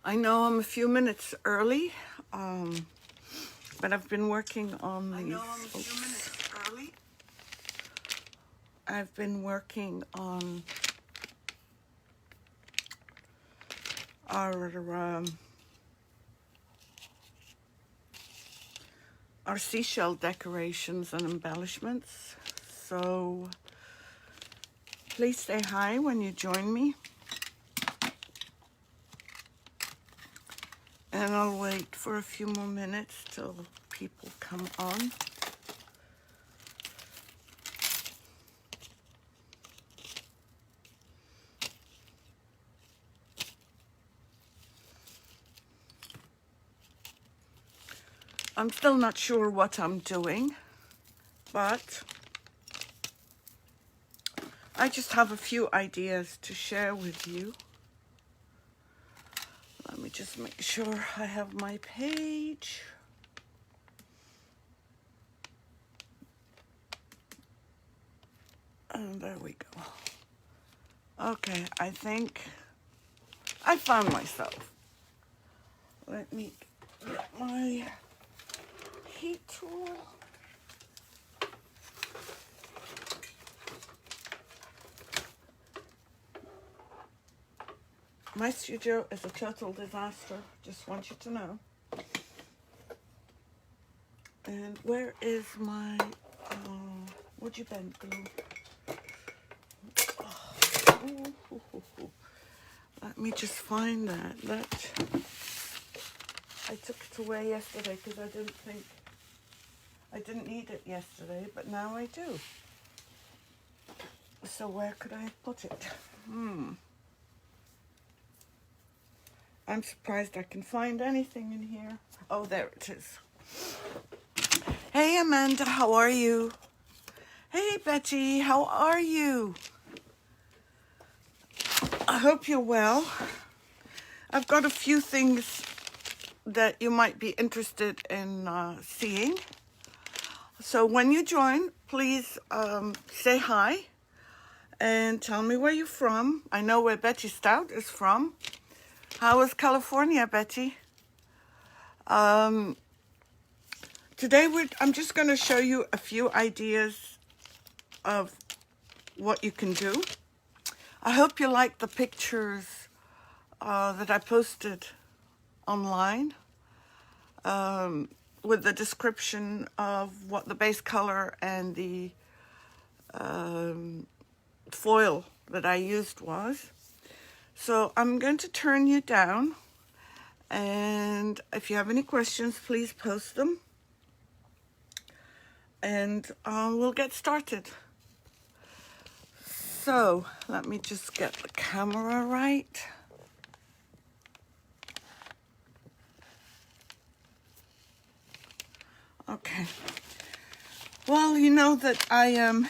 I know I'm a few minutes early, but I've been working on these. I know I'm a few minutes early. I've been working on our seashell decorations and embellishments. So please say hi when you join me. And I'll wait for a few more minutes till people come on. I'm still not sure what I'm doing, but I just have a few ideas to share with you. Let me just make sure I have my page. And there we go. Okay, I think I found myself. Let me get my heat tool. My studio is a total disaster, just want you to know. And where is my would you bend glue? Let me just find that. I took it away yesterday because I didn't need it yesterday, but now I do. So where could I put it? I'm surprised I can find anything in here. Oh, there it is. Hey, Amanda, how are you? Hey, Betty, how are you? I hope you're well. I've got a few things that you might be interested in seeing. So when you join, please say hi and tell me where you're from. I know where Betty Stout is from. How is California, Betty? Today I'm just going to show you a few ideas of what you can do. I hope you like the pictures that I posted online with the description of what the base color and the foil that I used was. So I'm going to turn you down, and if you have any questions, please post them, and we'll get started. So let me just get the camera right. Okay. Well, you know that I am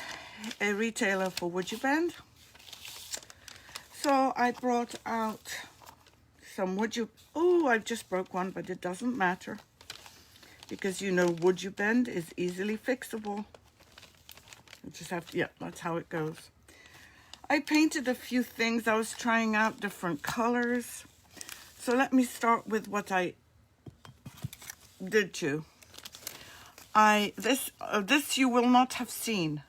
a retailer for Would You Bend. So I brought out some I just broke one, but it doesn't matter. Because you know Would You Bend is easily fixable. You just have to, yeah, that's how it goes. I painted a few things. I was trying out different colors. So let me start with what I did to. This you will not have seen,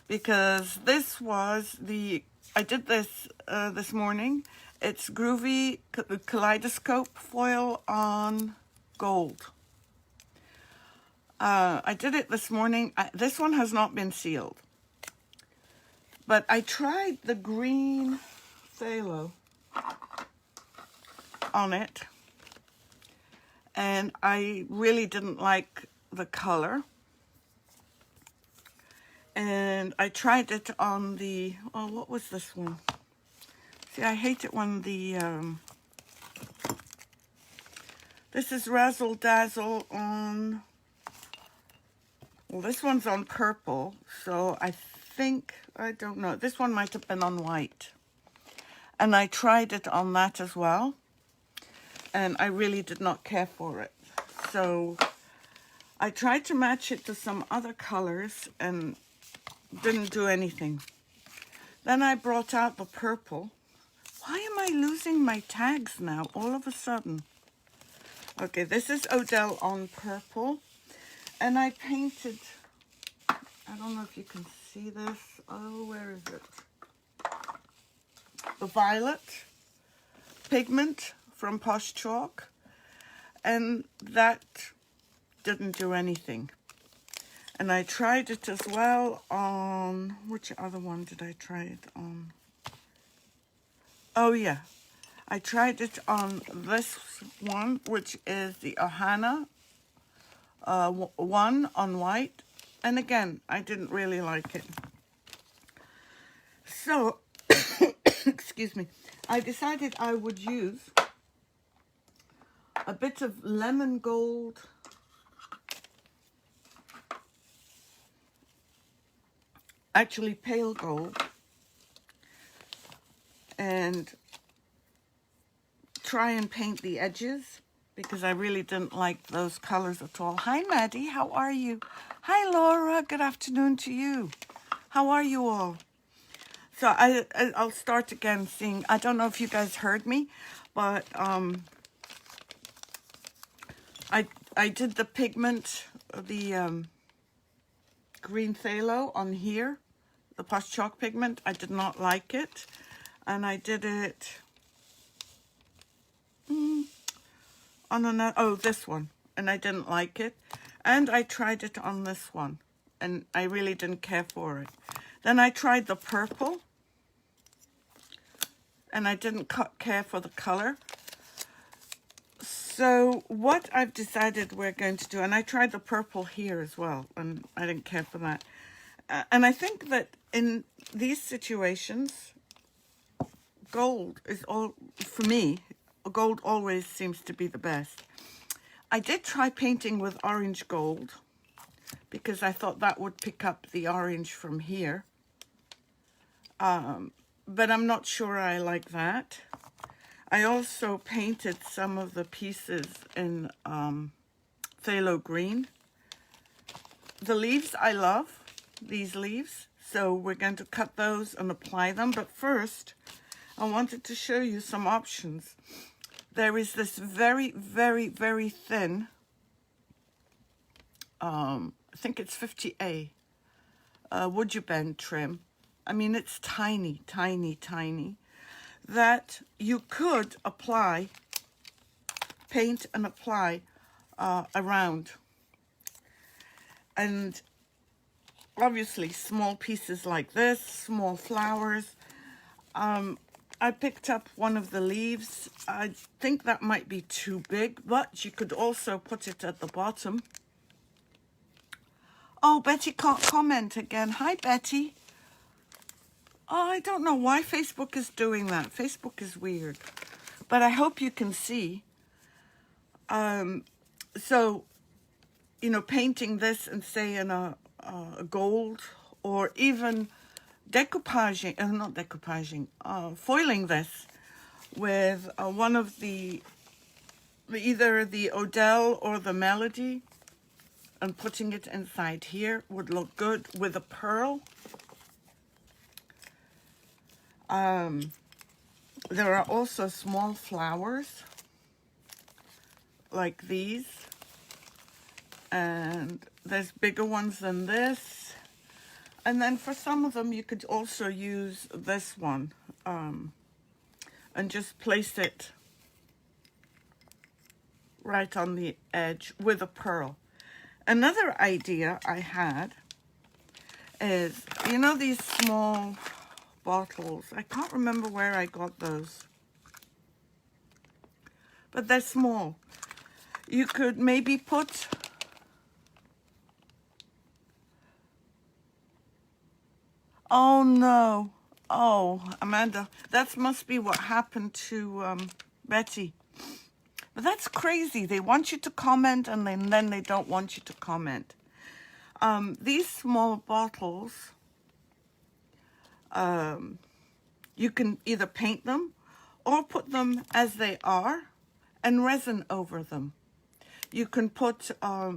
because this was I did this this morning. It's Groovy Kaleidoscope foil on gold. I did it this morning. This one has not been sealed, but I tried the green phthalo on it, and I really didn't like the color. And I tried it on the, what was this one? See, I hate it when this is Razzle, Dazzle on, well, this one's on purple, so I don't know, this one might have been on white. And I tried it on that as well, and I really did not care for it. So I tried to match it to some other colors and didn't do anything. Then I brought out the purple Why am I losing my tags now all of a sudden? Okay, this is Odell on purple. And I painted, I don't know if you can see this. Oh, where is it? The violet pigment from Posh Chalk. And that didn't do anything. And I tried it as well on, which other one did I try it on? Oh yeah, I tried it on this one, which is the Ohana one on white. And again, I didn't really like it. So, excuse me, I decided I would use a bit of lemon gold, actually pale gold, and try and paint the edges because I really didn't like those colors at all. Hi Maddie, how are you? Hi Laura, good afternoon to you. How are you all? So I'll start again seeing, I don't know if you guys heard me, but I did the pigment, the green phthalo on here, the Posh Chalk pigment. I did not like it, and I did it on another, oh, this one, and I didn't like it. And I tried it on this one, and I really didn't care for it. Then I tried the purple, and I didn't care for the color. So what I've decided we're going to do, and I tried the purple here as well, and I didn't care for that. And I think that in these situations, gold is all, for me, gold always seems to be the best. I did try painting with orange gold because I thought that would pick up the orange from here. But I'm not sure I like that. I also painted some of the pieces in phthalo green. The leaves I love, these leaves, so we're going to cut those and apply them. But first, I wanted to show you some options. There is this very, very, very thin, I think it's 50A, would you bend trim. I mean, it's tiny, tiny, tiny, that you could apply, paint and apply around. And obviously small pieces like this, small flowers. I picked up one of the leaves. I think that might be too big, but you could also put it at the bottom. Oh, Betty can't comment again. Hi, Betty. Oh, I don't know why Facebook is doing that. Facebook is weird. But I hope you can see. So, you know, painting this and say in a gold, or even decoupaging, not decoupaging, foiling this with one of the, either the Odell or the Melody, and putting it inside here would look good with a pearl. There are also small flowers like these, and there's bigger ones than this. And then for some of them, you could also use this one and just place it right on the edge with a pearl. Another idea I had is, you know, these small bottles. I can't remember where I got those, but they're small. You could maybe put oh no, oh Amanda, that must be what happened to Betty. But that's crazy. They want you to comment, and then they don't want you to comment. These small bottles, you can either paint them or put them as they are and resin over them. You can put a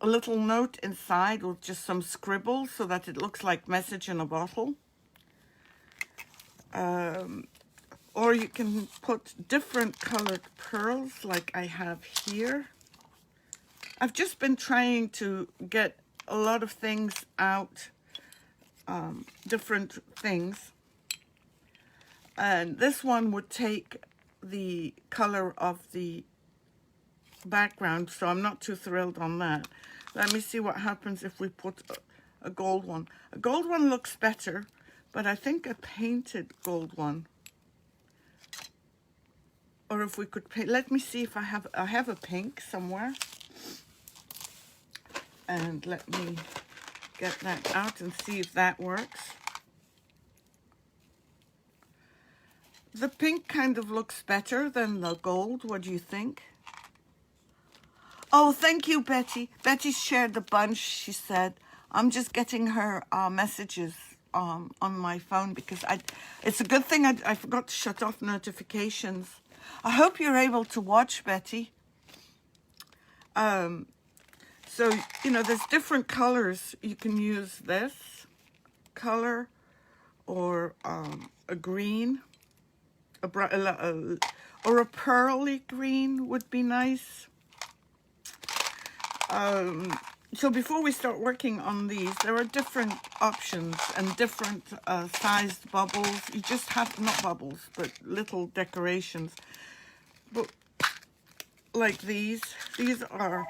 little note inside with just some scribble so that it looks like message in a bottle. Or you can put different colored pearls like I have here. I've just been trying to get a lot of things out, different things. And this one would take the color of the background, so I'm not too thrilled on that. Let me see what happens if we put a gold one. A gold one looks better, but I think a painted gold one. Or if we could paint, let me see if I have a pink somewhere. And let me get that out and see if that works. The pink kind of looks better than the gold. What do you think? Oh, thank you, Betty. Betty shared the bunch, she said. I'm just getting her messages on my phone because it's a good thing I forgot to shut off notifications. I hope you're able to watch, Betty. So, you know, there's different colors. You can use this color or a green, or a pearly green would be nice. So before we start working on these, there are different options and different sized bubbles. You just have, not bubbles, but little decorations. But like these are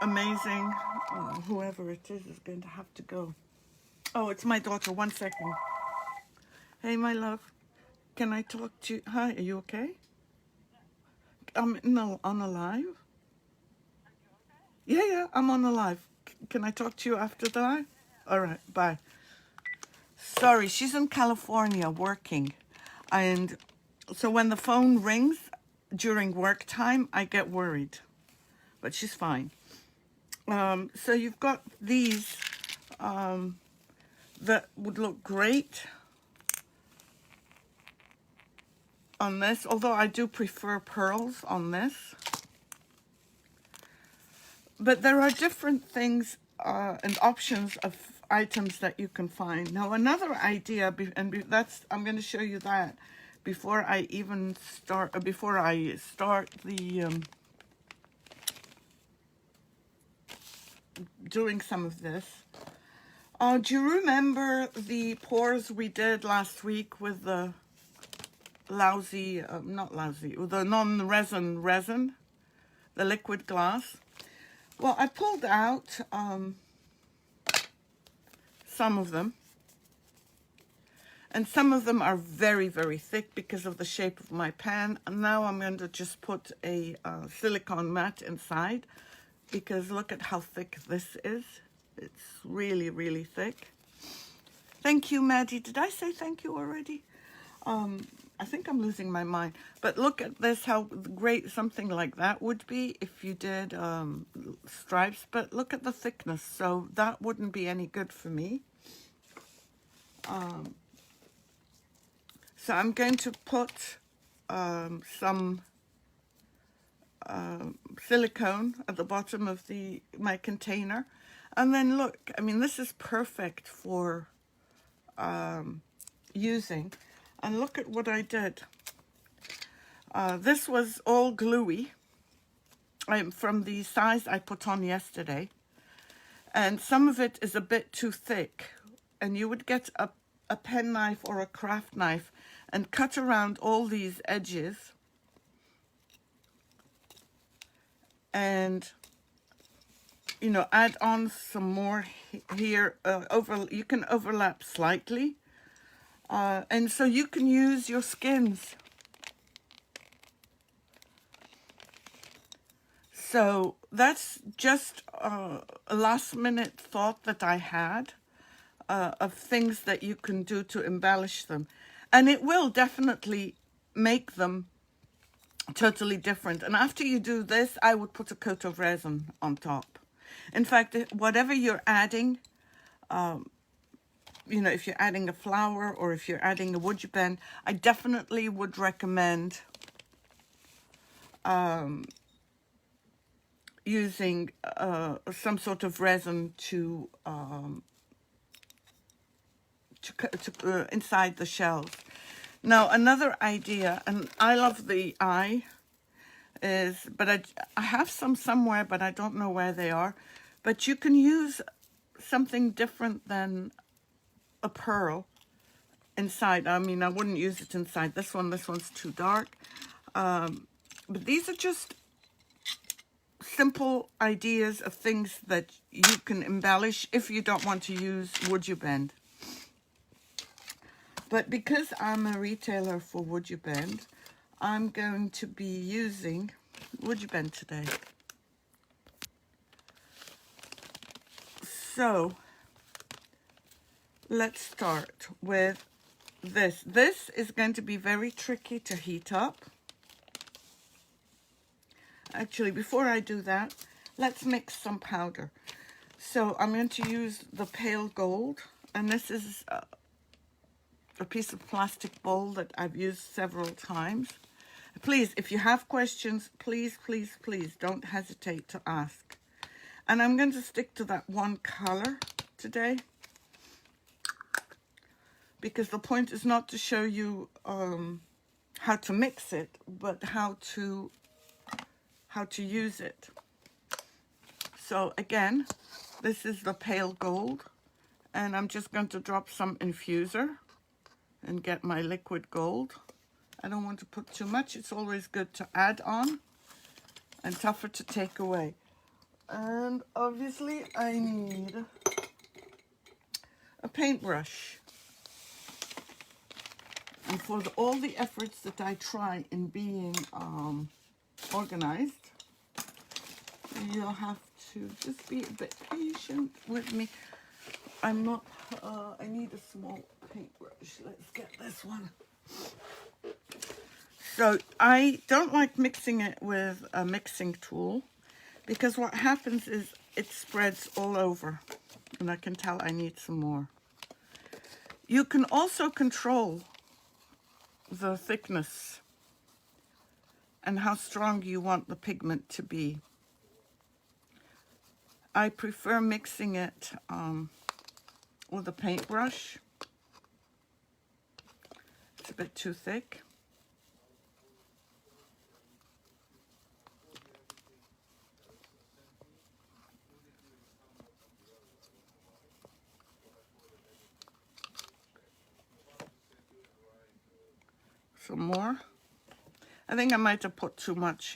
amazing. Whoever it is going to have to go. Oh, it's my daughter. 1 second. Hey, my love. Can I talk to you? Hi, are you okay? No, on a live. Yeah, I'm on a live. Can I talk to you after the live? All right, bye. Sorry, she's in California working. And so when the phone rings during work time, I get worried. But she's fine. So you've got these that would look great on this, although I do prefer pearls on this. But there are different things and options of items that you can find. Now, another idea, I'm going to show you that before I even start, before I start the doing some of this. Do you remember the pours we did last week with the lousy, not lousy, the non-resin, the liquid glass? Well, I pulled out some of them, and some of them are very, very thick because of the shape of my pan. And now I'm going to just put a silicone mat inside, because look at how thick this is. It's really, really thick. Thank you, Maddie. Did I say thank you already? I think I'm losing my mind. But look at this, how great something like that would be if you did stripes. But look at the thickness. So that wouldn't be any good for me. So I'm going to put some silicone at the bottom of my container. And then look, I mean, this is perfect for using. And look at what I did. This was all gluey from the size I put on yesterday. And some of it is a bit too thick. And you would get a pen knife or a craft knife and cut around all these edges. And, you know, add on some more here. You can overlap slightly. And so you can use your skins. So that's just a last minute thought that I had of things that you can do to embellish them. And it will definitely make them totally different. And after you do this, I would put a coat of resin on top. In fact, whatever you're adding, you know, if you're adding a flower or if you're adding a wood pen, I definitely would recommend using some sort of resin to inside the shells. Now, another idea, and I love the eye, is, but I have some somewhere, but I don't know where they are. But you can use something different than a pearl inside. I mean, I wouldn't use it inside this one's too dark. But these are just simple ideas of things that you can embellish if you don't want to use Would You Bend. But because I'm a retailer for Would You Bend, I'm going to be using Would You Bend today. So let's start with this. This is going to be very tricky to heat up. Actually, before I do that, let's mix some powder. So I'm going to use the pale gold, and this is a piece of plastic bowl that I've used several times. Please, if you have questions, please, please, please don't hesitate to ask. And I'm going to stick to that one color today, because the point is not to show you how to mix it, but how to use it. So again, this is the pale gold, and I'm just going to drop some infuser and get my liquid gold. I don't want to put too much. It's always good to add on and tougher to take away. And obviously I need a paintbrush. And for all the efforts that I try in being organized, you'll have to just be a bit patient with me. I'm not, I need a small paintbrush. Let's get this one. So I don't like mixing it with a mixing tool, because what happens is it spreads all over, and I can tell I need some more. You can also control the thickness and how strong you want the pigment to be. I prefer mixing it with a paintbrush. It's a bit too thick. Some more. I think I might have put too much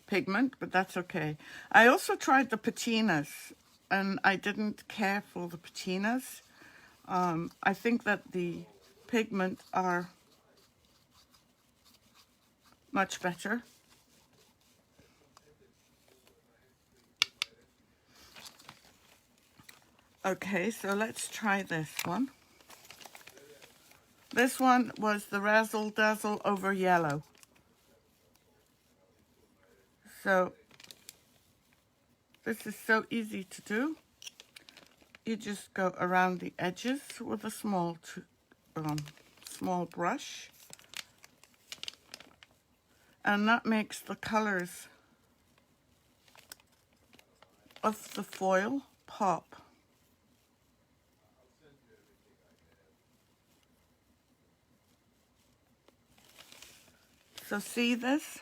pigment, but that's okay. I also tried the patinas, and I didn't care for the patinas. I think that the pigment are much better. Okay, so let's try this one. This one was the Razzle Dazzle over yellow. So this is so easy to do. You just go around the edges with a small brush, and that makes the colors of the foil pop. So see this?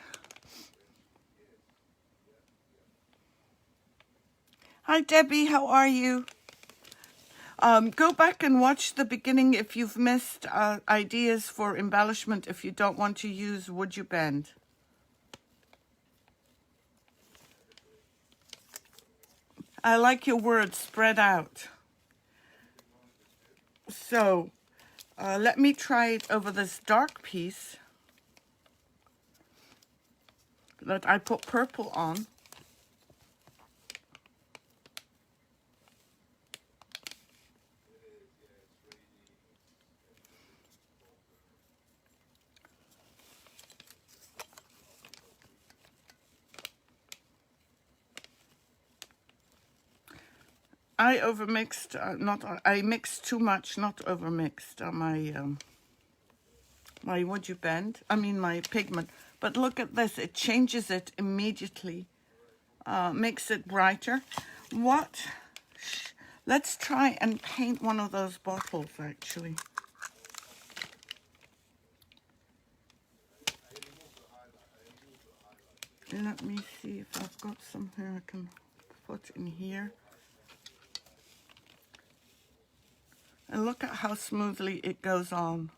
Hi Debbie, how are you? Go back and watch the beginning if you've missed ideas for embellishment if you don't want to use Would You Bend. I like your words spread out. So let me try it over this dark piece that I put purple on. I overmixed, I mixed too much, not overmixed my Would You Bend, my pigment. But look at this, it changes it immediately, makes it brighter. Let's try and paint one of those bottles, actually. Let me see if I've got something I can put in here. And look at how smoothly it goes on.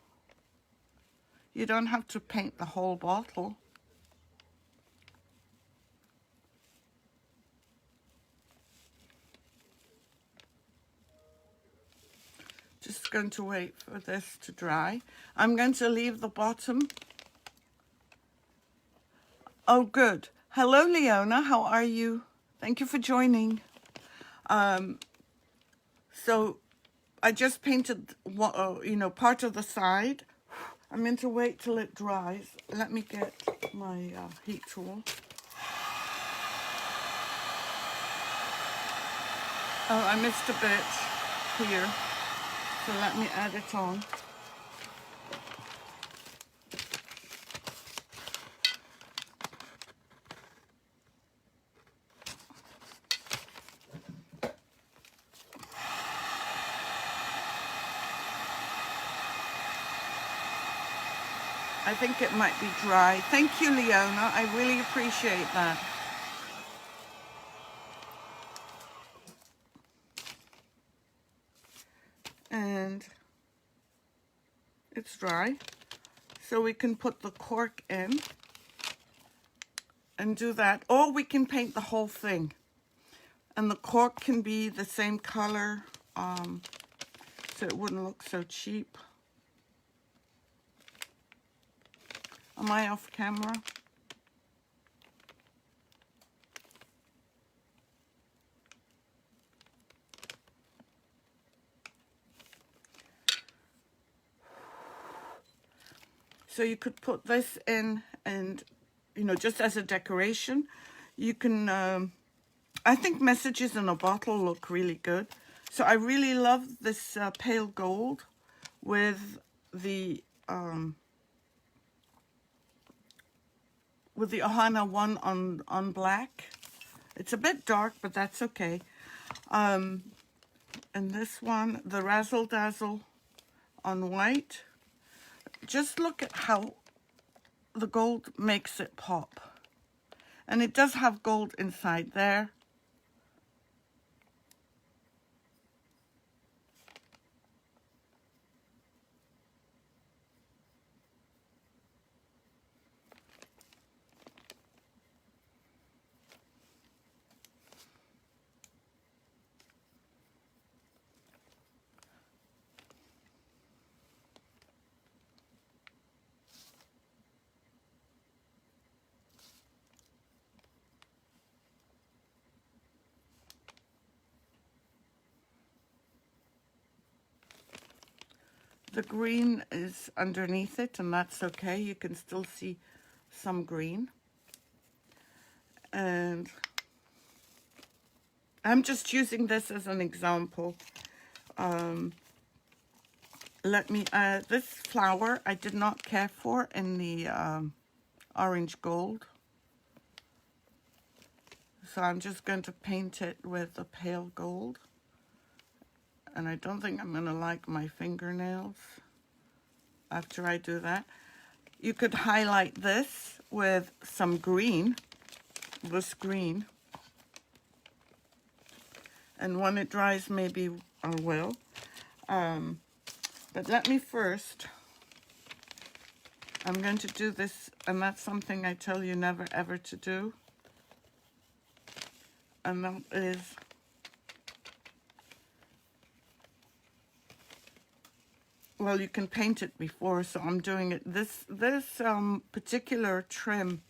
You don't have to paint the whole bottle. Just going to wait for this to dry. I'm going to leave the bottom. Oh, good. Hello, Leona. How are you? Thank you for joining. So I just painted, part of the side. I'm going to wait till it dries. Let me get my heat tool. Oh, I missed a bit here. So let me add it on. I think it might be dry. Thank you, Leona. I really appreciate that. And it's dry. So we can put the cork in and do that. Or we can paint the whole thing. And the cork can be the same color, so it wouldn't look so cheap. Am I off camera? So you could put this in and, just as a decoration. You can, I think messages in a bottle look really good. So I really love this pale gold with the Ohana one on black. It's a bit dark, but that's okay. And this one, the Razzle Dazzle on white. Just look at how the gold makes it pop. And it does have gold inside there. The green is underneath it, and that's okay. You can still see some green. And I'm just using this as an example. Let me add this flower I did not care for in the orange gold. So I'm just going to paint it with the pale gold. And I don't think I'm going to like my fingernails after I do that. You could highlight this with some green, this green. And when it dries, maybe I will. But let me first, I'm going to do this, and that's something I tell you never ever to do. And that is well, you can paint it before, so I'm doing it. This particular trim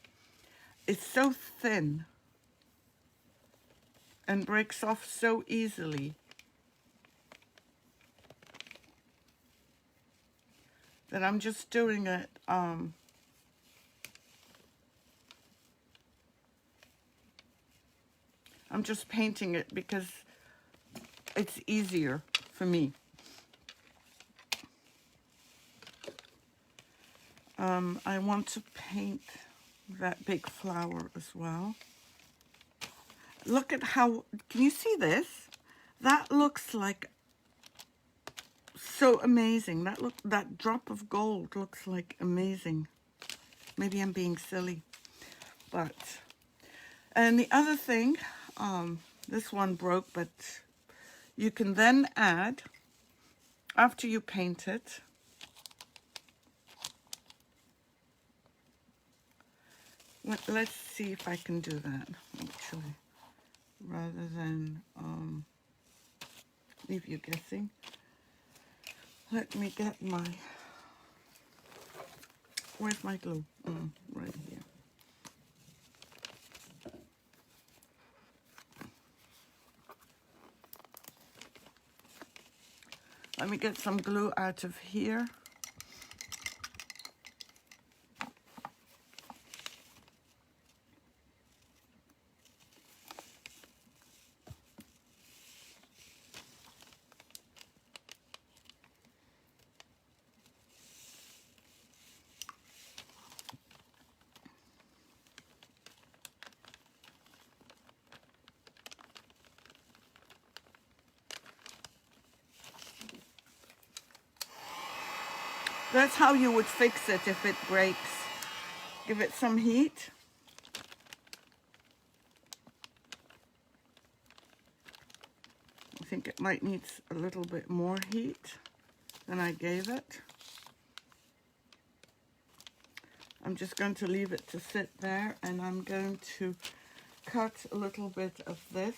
is so thin and breaks off so easily that I'm just doing it I'm just painting it because it's easier for me. I want to paint that big flower as well. Look at how, can you see this? That looks like so amazing. That drop of gold looks like amazing. Maybe I'm being silly, but, and the other thing, this one broke, but you can then add, after you paint it, let's see if I can do that, actually, rather than leave you guessing. Let me get my, where's my glue? Right here. Let me get some glue out of here. That's how you would fix it if it breaks. Give it some heat. I think it might need a little bit more heat than I gave it. I'm just going to leave it to sit there, and I'm going to cut a little bit of this.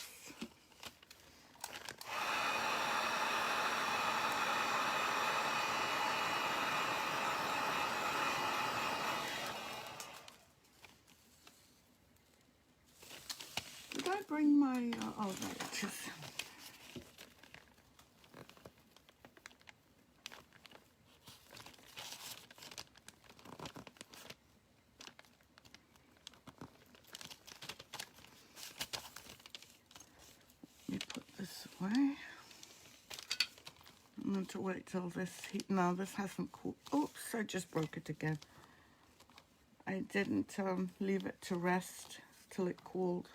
Did I bring my, oh, there it is. Let me put this away. I'm going to wait till this heat, no, this hasn't cooled. Oops, I just broke it again. I didn't leave it to rest till it cooled.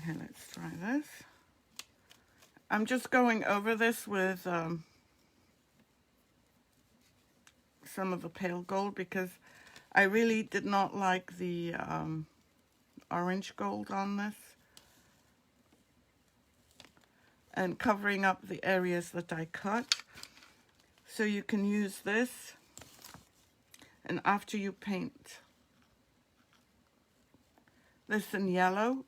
Okay, let's try this. I'm just going over this with some of the pale gold because I really did not like the orange gold on this. And covering up the areas that I cut. So you can use this, and after you paint this in yellow,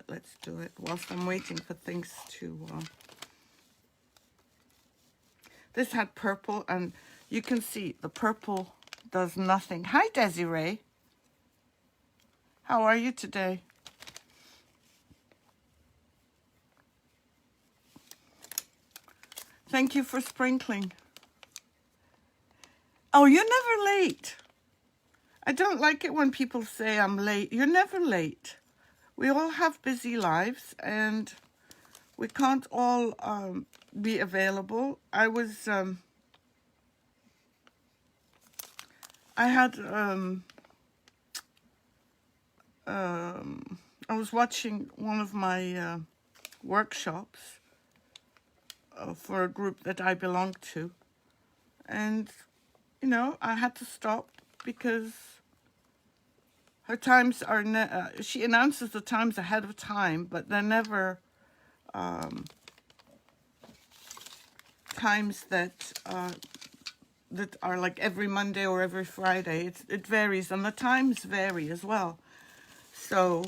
let's do it whilst I'm waiting for things to, this had purple, and you can see the purple does nothing. Hi, Desiree. How are you today? Thank you for sprinkling. Oh, you're never late. I don't like it when people say I'm late. You're never late. We all have busy lives, and we can't all be available. I was, I was watching one of my workshops for a group that I belong to, and you know, I had to stop because her times are she announces the times ahead of time, but they're never times that are like every Monday or every Friday. It varies, and the times vary as well. So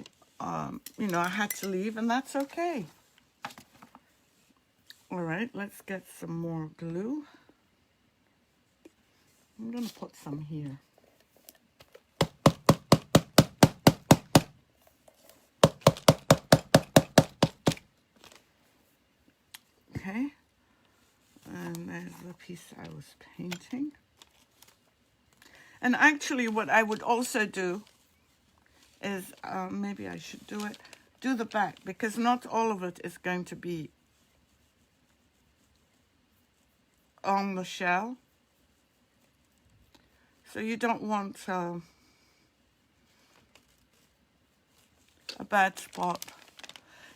you know, I had to leave, and that's okay. All right, let's get some more glue. I'm going to put some here. Okay, and there's the piece I was painting. And actually what I would also do is, maybe I should do the back, because not all of it is going to be on the shell. So you don't want a bad spot.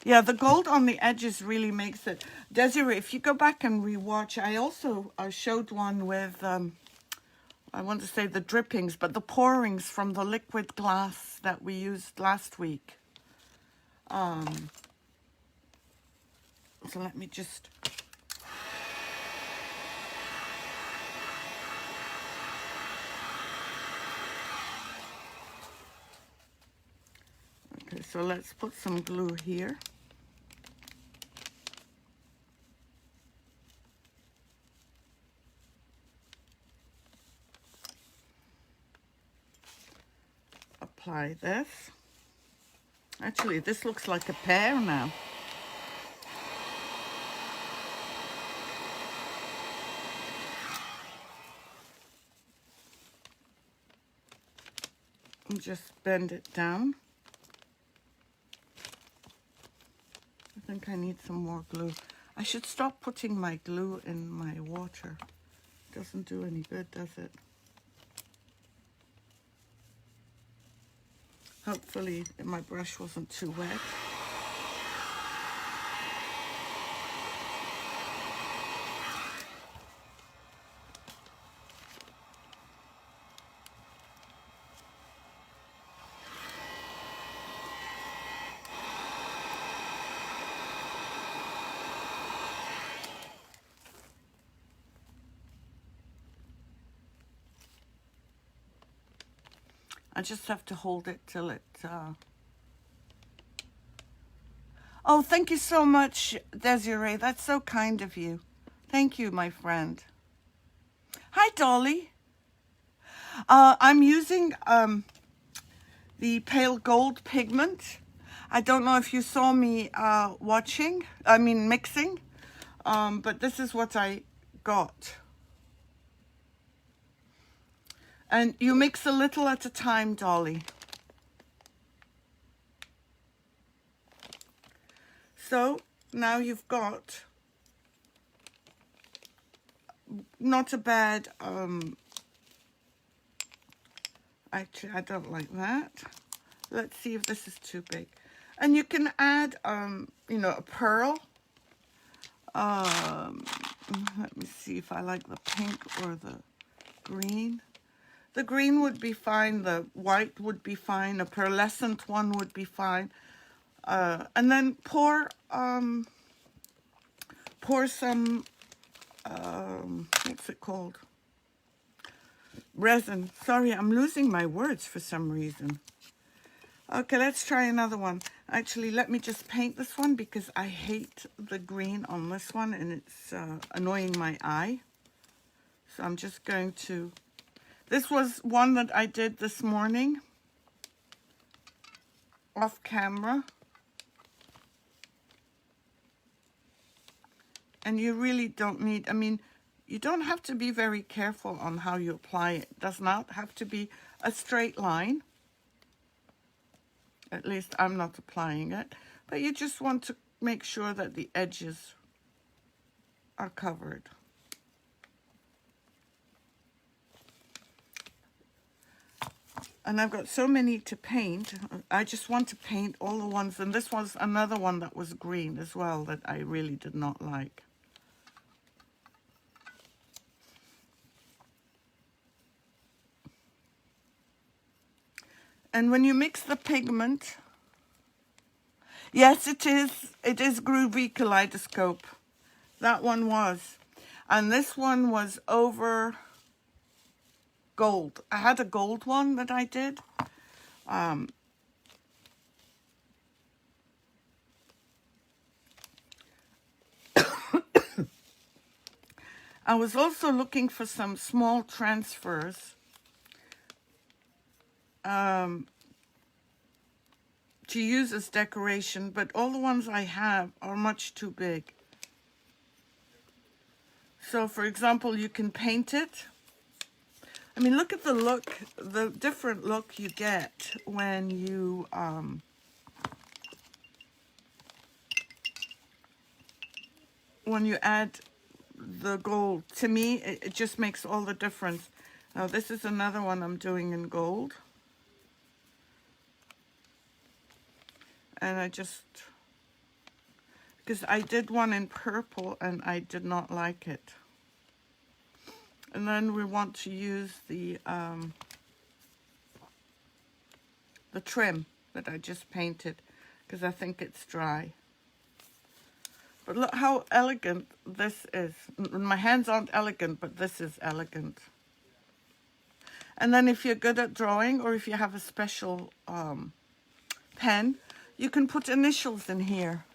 Yeah, the gold on the edges really makes it. Desiree, if you go back and rewatch, I also showed one with, I want to say the drippings, but the pourings from the liquid glass that we used last week. So let me just... Okay, so let's put some glue here. Apply this. Actually, this looks like a pear now. And just bend it down. I think I need some more glue. I should stop putting my glue in my water. Doesn't do any good, does it? Hopefully my brush wasn't too wet. I just have to hold it till it... Oh, thank you so much, Desiree. That's so kind of you. Thank you, my friend. Hi, Dolly. I'm using the pale gold pigment. I don't know if you saw me mixing, but this is what I got. And you mix a little at a time, Dolly. So now you've got not a bad, actually I don't like that. Let's see if this is too big. And you can add, you know, a pearl. Let me see if I like the pink or the green. The green would be fine, the white would be fine, a pearlescent one would be fine. And then pour some, what's it called? Resin. Sorry, I'm losing my words for some reason. Okay, let's try another one. Actually, let me just paint this one because I hate the green on this one and it's annoying my eye. So I'm just going to... This was one that I did this morning off camera. And you really don't need, I mean, you don't have to be very careful on how you apply it. It does not have to be a straight line. At least I'm not applying it. But you just want to make sure that the edges are covered. And I've got so many to paint. I just want to paint all the ones. And this was another one that was green as well that I really did not like. And when you mix the pigment, yes, it is Groovy Kaleidoscope. That one was. And this one was over gold. I had a gold one that I did. I was also looking for some small transfers to use as decoration, but all the ones I have are much too big. So, for example, you can paint it. I mean, look at the look, the different look you get when you add the gold. To me, it just makes all the difference. Now this is another one I'm doing in gold. And I just, because I did one in purple and I did not like it. And then we want to use the trim that I just painted because I think it's dry. But look how elegant this is. My hands aren't elegant, but this is elegant. And then if you're good at drawing, or if you have a special pen, you can put initials in here.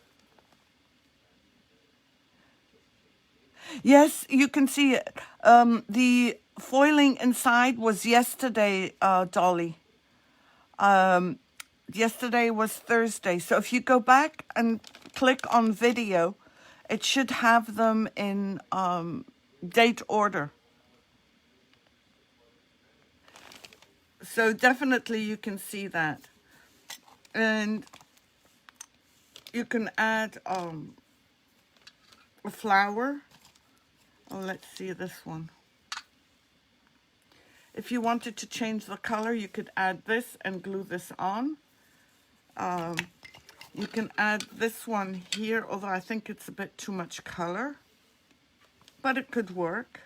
Yes, you can see it. The foiling inside was yesterday, Dolly. Yesterday was Thursday. So if you go back and click on video, it should have them in date order. So definitely you can see that. And you can add a flower. Oh, let's see this one. If you wanted to change the color, you could add this and glue this on. You can add this one here, although I think it's a bit too much color, but it could work.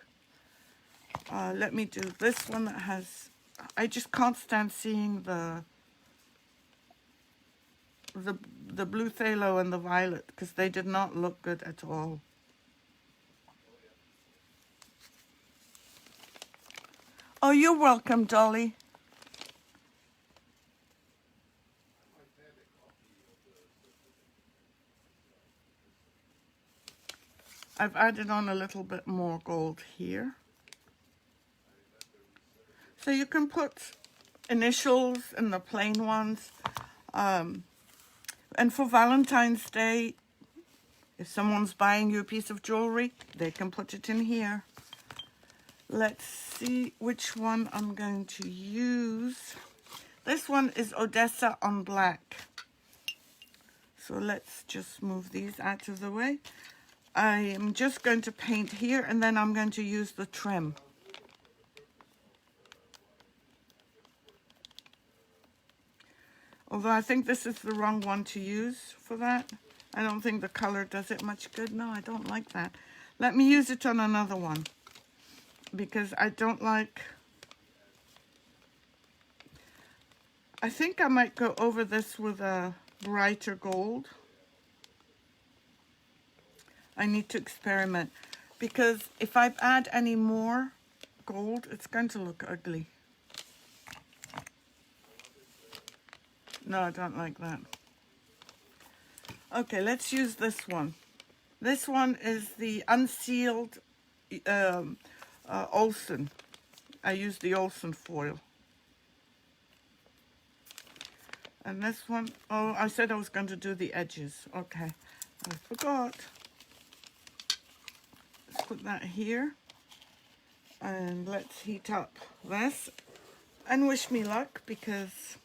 Let me do this one that has, I just can't stand seeing the blue phthalo and the violet because they did not look good at all. Oh, you're welcome, Dolly. I've added on a little bit more gold here. So you can put initials in the plain ones. And for Valentine's Day, if someone's buying you a piece of jewelry, they can put it in here. Let's see which one I'm going to use. This one is Odessa on black. So let's just move these out of the way. I am just going to paint here and then I'm going to use the trim. Although I think this is the wrong one to use for that. I don't think the color does it much good. No, I don't like that. Let me use it on another one. Because I don't like, I think I might go over this with a brighter gold. I need to experiment because if I add any more gold, it's going to look ugly. No, I don't like that. Okay, let's use this one. This one is the unsealed Olsen. I used the Olsen foil. And this one, oh, I said I was going to do the edges. Okay, I forgot. Let's put that here. And let's heat up this. And wish me luck because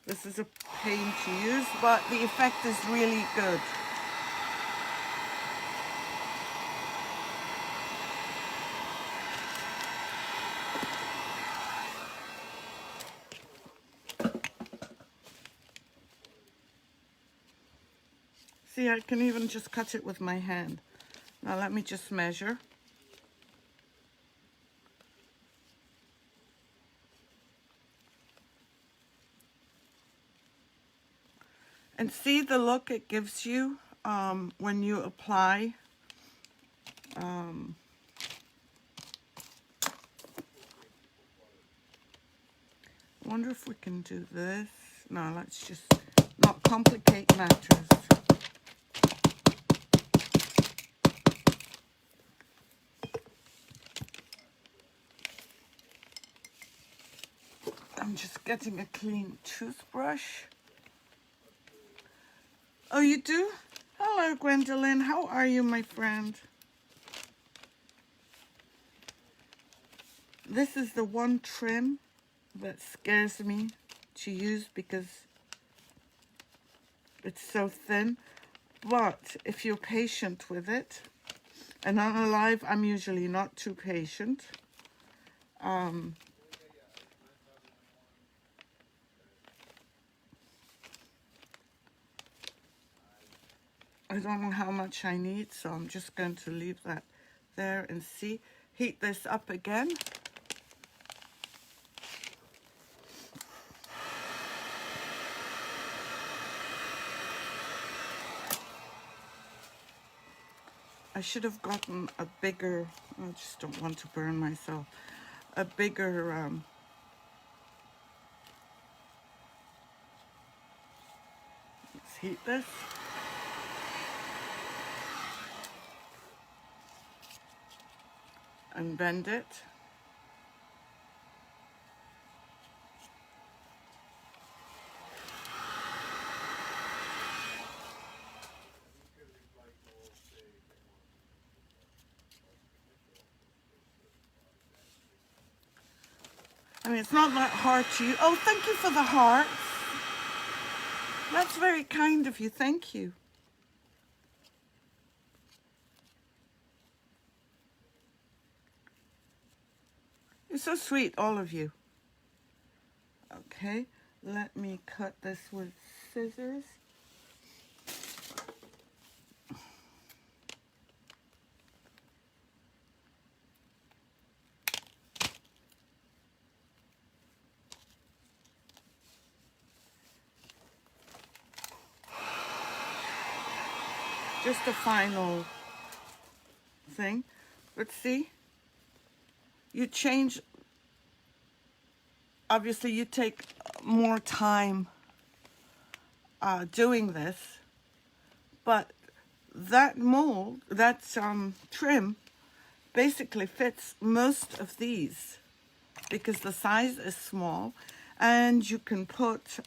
this is a pain to use, but the effect is really good. See, I can even just cut it with my hand. Now let me just measure. And see the look it gives you when you apply. I wonder if we can do this. No, let's just not complicate matters. I'm just getting a clean toothbrush. Oh, you do? Hello, Gwendolyn. How are you, my friend? This is the one trim that scares me to use because it's so thin. But if you're patient with it, and on a live, I'm usually not too patient. I don't know how much I need, so I'm just going to leave that there and see. Heat this up again. I should have gotten a bigger, I just don't want to burn myself, a bigger, let's heat this. And bend it. I mean, it's not that hard to use. Oh, thank you for the hearts. That's very kind of you. Thank you. You're so sweet, all of you. Okay, let me cut this with scissors. Just a final thing. Let's see. You change, obviously you take more time doing this, but that mold, that trim basically fits most of these because the size is small, and you can put,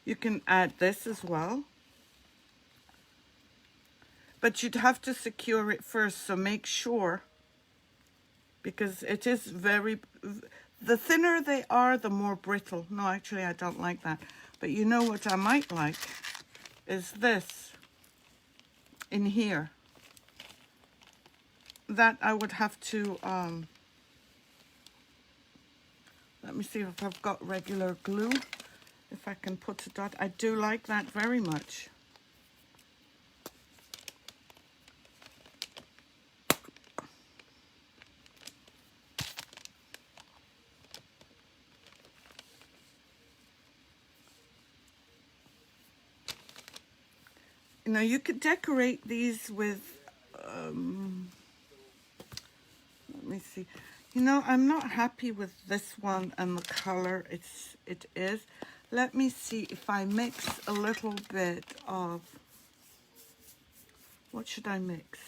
you can add this as well. But you'd have to secure it first, so make sure, because it is very, the thinner they are, the more brittle. No, actually, I don't like that. But you know what I might like is this in here. That I would have to, let me see if I've got regular glue, if I can put a dot. I do like that very much. You know, you could decorate these with, let me see. You know, I'm not happy with this one and the color it is. Let me see if I mix a little bit of, what should I mix?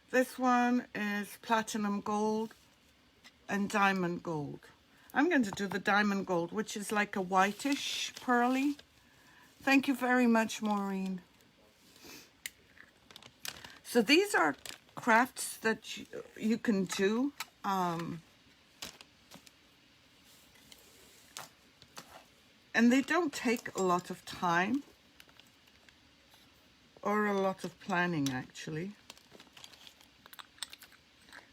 This one is platinum gold and diamond gold. I'm going to do the diamond gold, which is like a whitish pearly. Thank you very much, Maureen. So these are crafts that you can do. And they don't take a lot of time or a lot of planning, actually.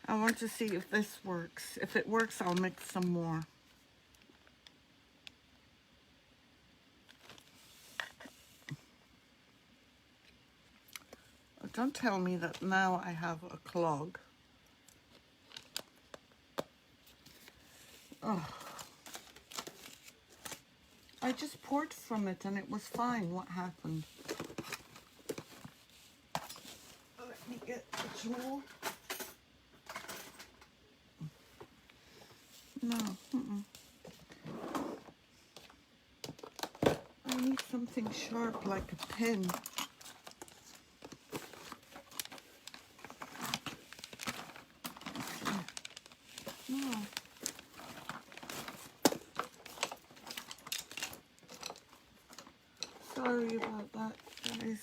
I want to see if this works. If it works, I'll mix some more. Don't tell me that now I have a clog. Oh. I just poured from it and it was fine. What happened? Let me get the jewel. No. I need something sharp like a pin. No. Sorry about that, guys.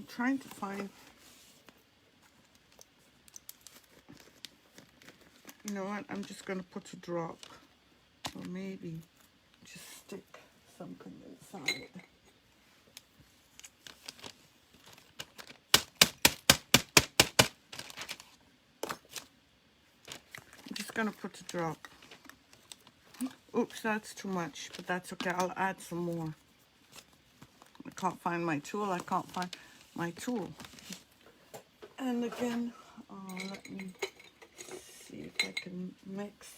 Trying to find. You know what? I'm just going to put a drop, or maybe just stick something inside. just going to put a drop. Oops, that's too much, but that's okay. I'll add some more. I can't find my tool. I can't find my tool. And again, let me see if I can mix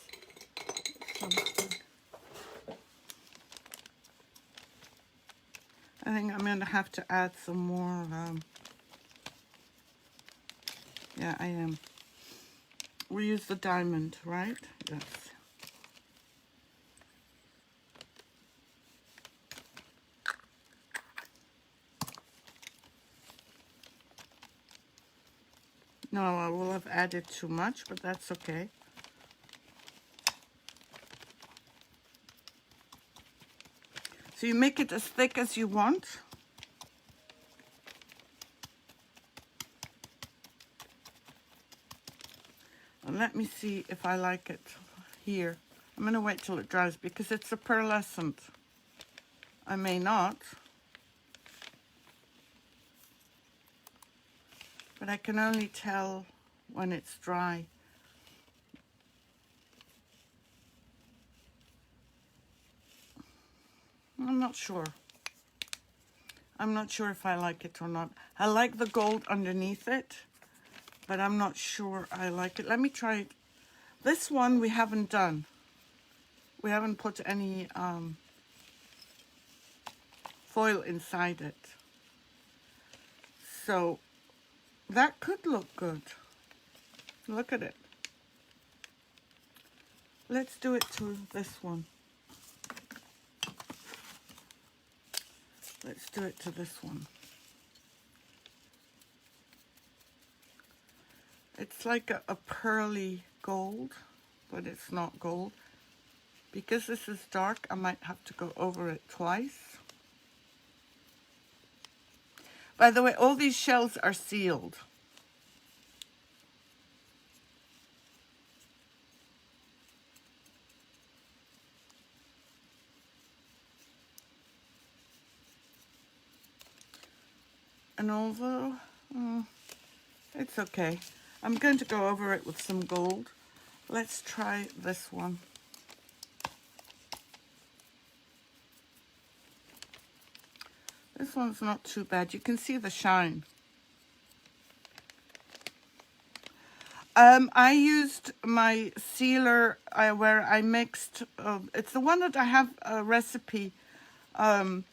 something. I think I'm going to have to add some more. Yeah, I am. We use the diamond, right? Yes. No, I will have added too much, but that's okay. So you make it as thick as you want. And let me see if I like it here. I'm going to wait till it dries because it's a pearlescent. I may not. But I can only tell when it's dry. I'm not sure. I'm not sure if I like it or not. I like the gold underneath it, but I'm not sure I like it. Let me try it. This one we haven't done. We haven't put any foil inside it. So that could look good. Look at it. Let's do it to this one. Let's do it to this one. It's like a pearly gold, but it's not gold. Because this is dark, I might have to go over it twice. By the way, all these shells are sealed. And although, it's okay. I'm going to go over it with some gold. Let's try this one. This one's not too bad. You can see the shine. I used my sealer where I mixed, it's the one that I have a recipe. It's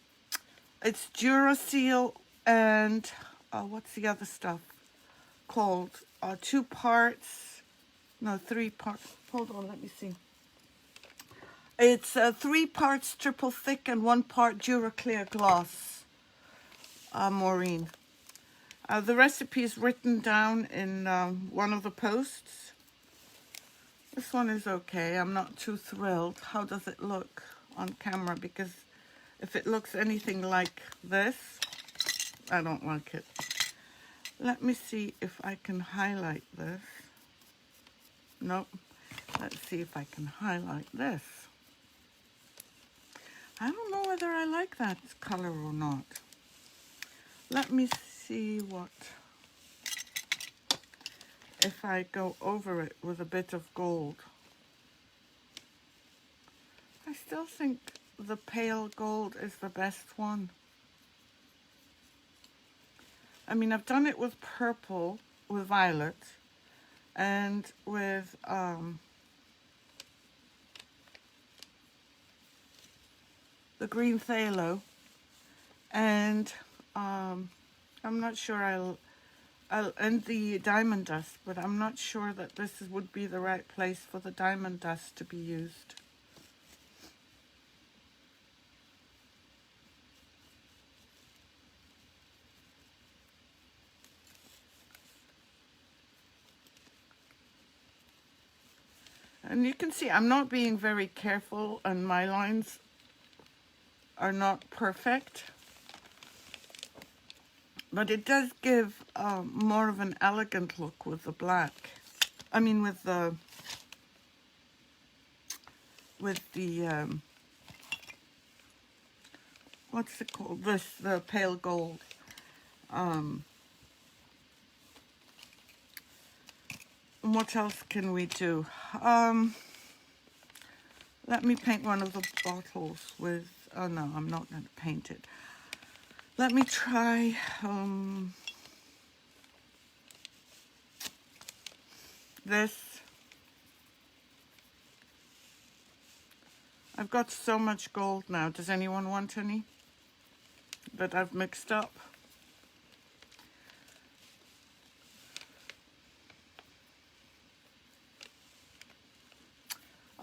Duraseal and, what's the other stuff called? 2 parts, no, 3 parts. Hold on, let me see. It's 3 parts triple thick and 1 part Duraclear gloss, Maureen. The recipe is written down in one of the posts. This one is okay. I'm not too thrilled. How does it look on camera? Because if it looks anything like this, I don't like it. Let me see if I can highlight this. Nope. Let's see if I can highlight this. I don't know whether I like that color or not. Let me see what, if I go over it with a bit of gold. I still think the pale gold is the best one. I mean, I've done it with purple, with violet, and with the green phthalo, and I'm not sure I'll and the diamond dust, but I'm not sure that this would be the right place for the diamond dust to be used. And you can see I'm not being very careful, and my lines are not perfect. But it does give more of an elegant look with the black. I mean, with the what's it called? The pale gold. What else can we do? Let me paint one of the bottles with, oh no, I'm not going to paint it. Let me try this. I've got so much gold now. Does anyone want any that I've mixed up?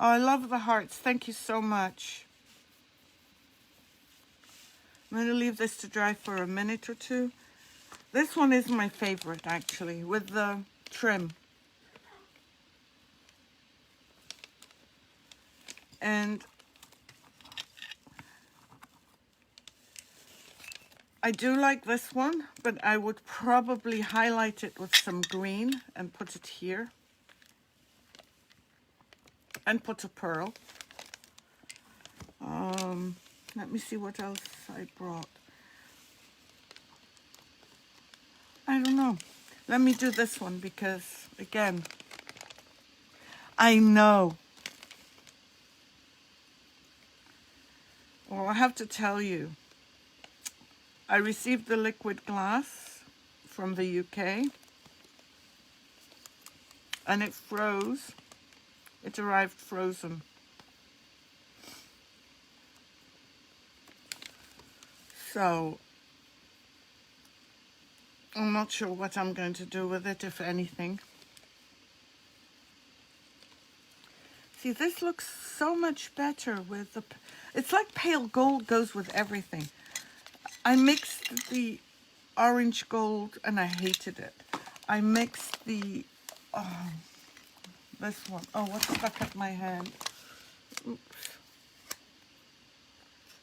Oh, I love the hearts. Thank you so much. I'm going to leave this to dry for a minute or two. This one is my favorite, actually, with the trim. And I do like this one, but I would probably highlight it with some green and put it here. And put a pearl. Let me see what else I brought. I don't know. Let me do this one because, again, I know. Well, I have to tell you, I received the liquid glass from the UK and it froze. It arrived frozen. So, I'm not sure what I'm going to do with it, if anything. See, this looks so much better with the... It's like pale gold goes with everything. I mixed the orange gold and I hated it. I mixed the... this one. Oh, what's stuck at my hand? Oops.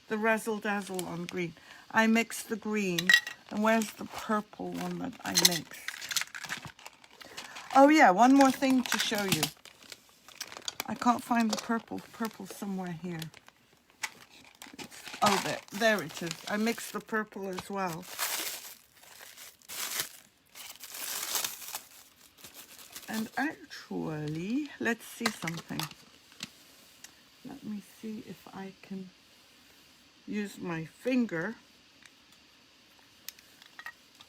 The Razzle Dazzle on green. I mixed the green. And where's the purple one that I mixed? Oh yeah, one more thing to show you. I can't find the purple. Purple's somewhere here. Oh, there it is. I mixed the purple as well. And actually, let's see something. Let me see if I can use my finger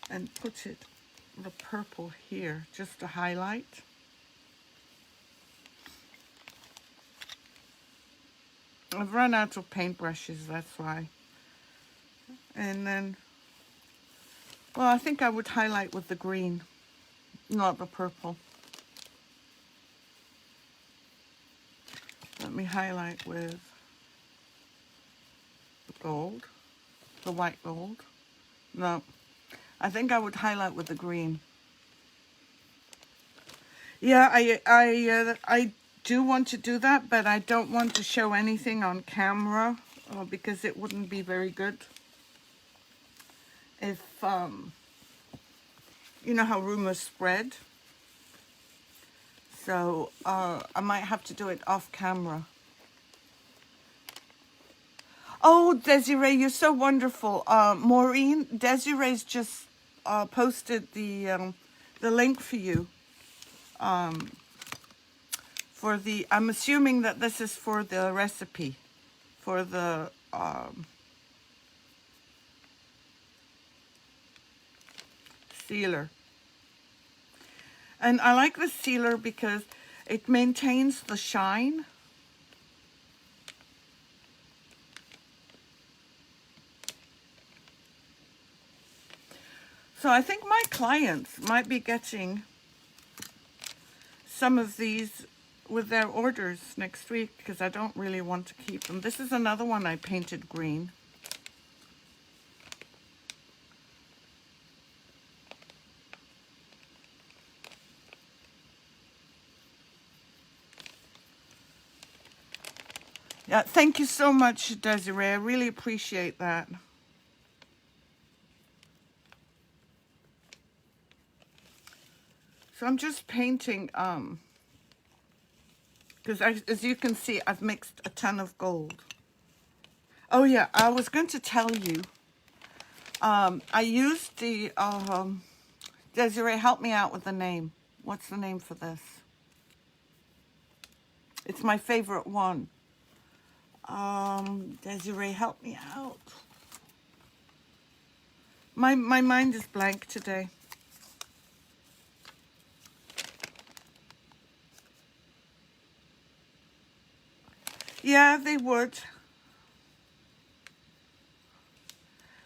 and put it, the purple here, just to highlight. I've run out of paintbrushes, that's why. And then, well, I think I would highlight with the green, not the purple. Let me highlight with the gold, the white gold. No, I think I would highlight with the green. Yeah, I do want to do that, but I don't want to show anything on camera because it wouldn't be very good. If, you know how rumors spread. So I might have to do it off camera. Oh, Desiree, you're so wonderful. Maureen, Desiree's just posted the link for you. For the, I'm assuming that this is for the recipe, for the sealer. And I like the sealer because it maintains the shine. So I think my clients might be getting some of these with their orders next week because I don't really want to keep them. This is another one I painted green. Yeah, thank you so much, Desiree. I really appreciate that. So I'm just painting, because as you can see, I've mixed a ton of gold. Oh yeah, I was going to tell you, I used the, Desiree, help me out with the name. What's the name for this? It's my favorite one. Desiree, help me out. My mind is blank today. Yeah, they would.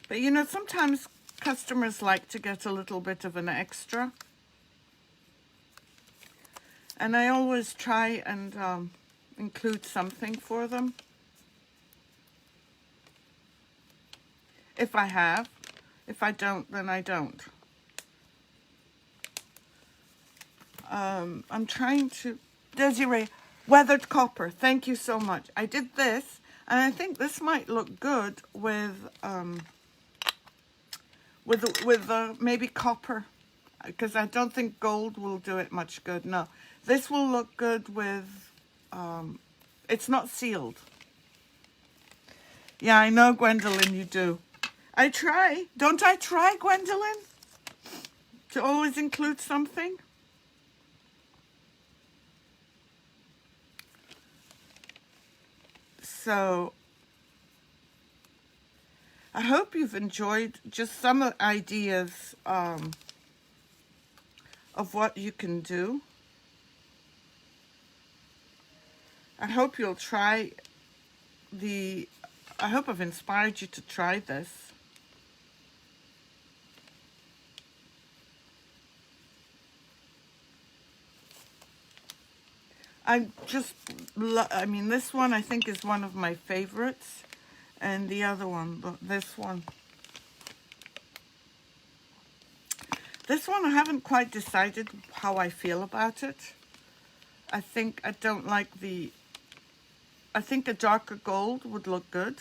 But you know, sometimes customers like to get a little bit of an extra. And I always try and include something for them. If I have. If I don't, then I don't. I'm trying to... Desiree, weathered copper. Thank you so much. I did this, and I think this might look good with maybe copper, because I don't think gold will do it much good. No, this will look good with... it's not sealed. Yeah, I know, Gwendolyn, you do. I try. Don't I try, Gwendolyn? To always include something? So, I hope you've enjoyed just some ideas of what you can do. I hope you'll try I hope I've inspired you to try this. I mean, this one I think is one of my favorites. And the other one, this one. This one, I haven't quite decided how I feel about it. I think I don't like I think a darker gold would look good.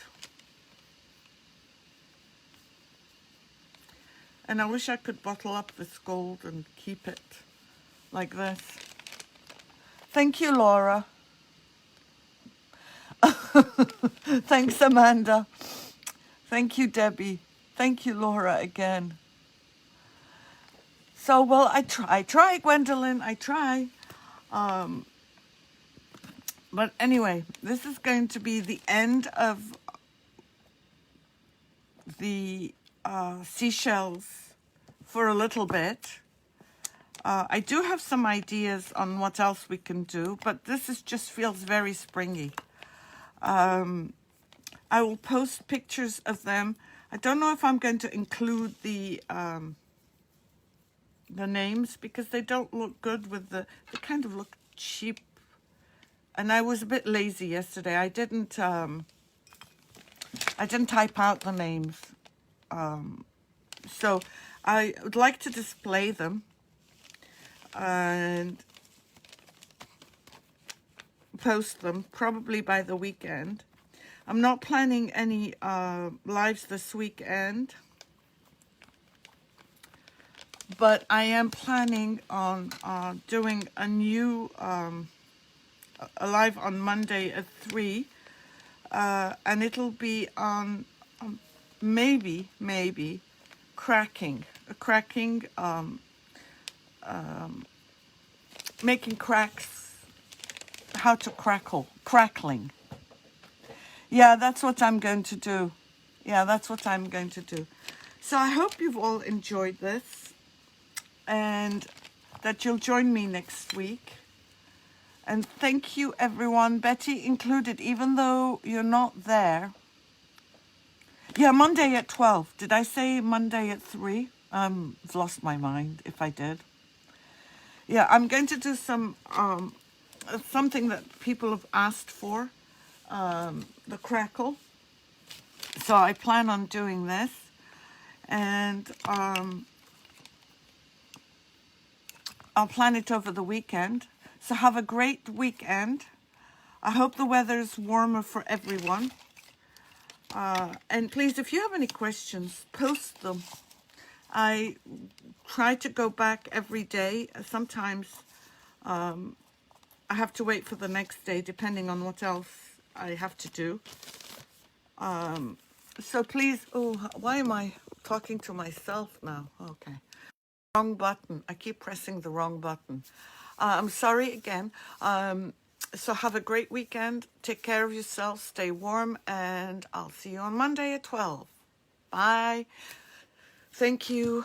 And I wish I could bottle up this gold and keep it like this. Thank you, Laura. Thanks, Amanda. Thank you, Debbie. Thank you, Laura, again. So, well, I try, Gwendolyn, I try. But anyway, this is going to be the end of the seashells for a little bit. I do have some ideas on what else we can do, but this just feels very springy. I will post pictures of them. I don't know if I'm going to include the names because they don't look good with they kind of look cheap. And I was a bit lazy yesterday. I didn't type out the names. So I would like to display them and post them probably by the weekend. I'm not planning any lives this weekend, but I am planning on doing a new a live on Monday at 3, and it'll be on maybe cracking, making cracks, how to crackling. Yeah, that's what I'm going to do. Yeah, that's what I'm going to do. So I hope you've all enjoyed this and that you'll join me next week. And thank you, everyone, Betty included, even though you're not there. Yeah, Monday at 12. Did I say Monday at 3? I've lost my mind if I did. Yeah, I'm going to do some something that people have asked for, the crackle. So I plan on doing this, and I'll plan it over the weekend. So have a great weekend. I hope the weather's warmer for everyone. And please, if you have any questions, post them. I try to go back every day. Sometimes I have to wait for the next day, depending on what else I have to do. So please, why am I talking to myself now? Okay. Wrong button. I keep pressing the wrong button. I'm sorry again. So have a great weekend. Take care of yourself. Stay warm. And I'll see you on Monday at 12. Bye. Thank you.